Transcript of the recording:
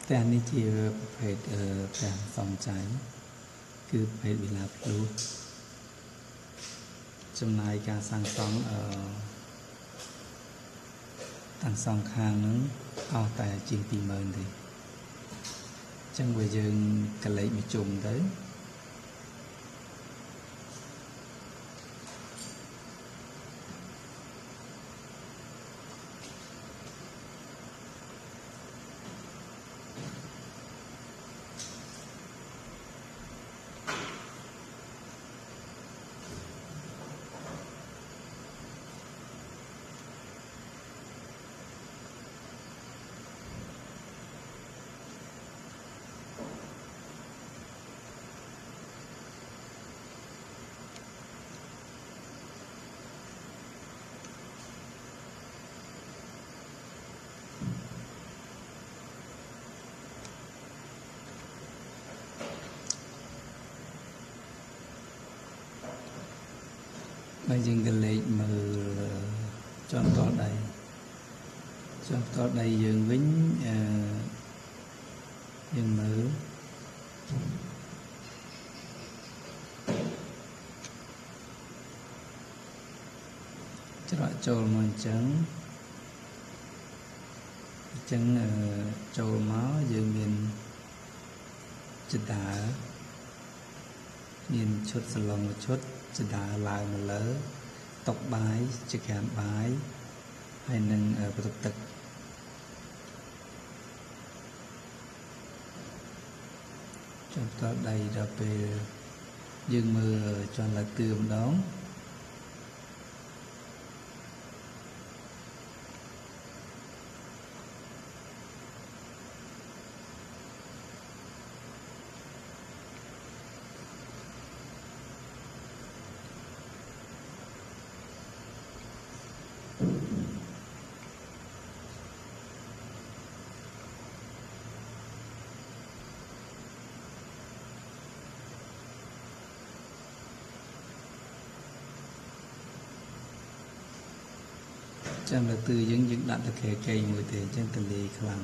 แต่อันนี้ที่ประเภทแต่สองใจคือประเภทเวลาพลุจำนายการสร้างสองต่างสองข้างนั้นเอาแต่จริงปีเมินดิจังเวยืนกะเลยมีจุ่มđấy bây giờ cái lệ mà chọn to đây dừng vĩnh dừng mở cho loại trâu mà trắng trâu máu dừng nhìn chữ đá nhìn chút salon một chútจะด่าลายมาเลยตกบายจะแขนบายให้หนึ่งประตูตึกจนตอนใดเราไปยืนมือจนละเตือมน้องจังละตือยังดัดตะแคงมวยเตะจังตะลีคลัง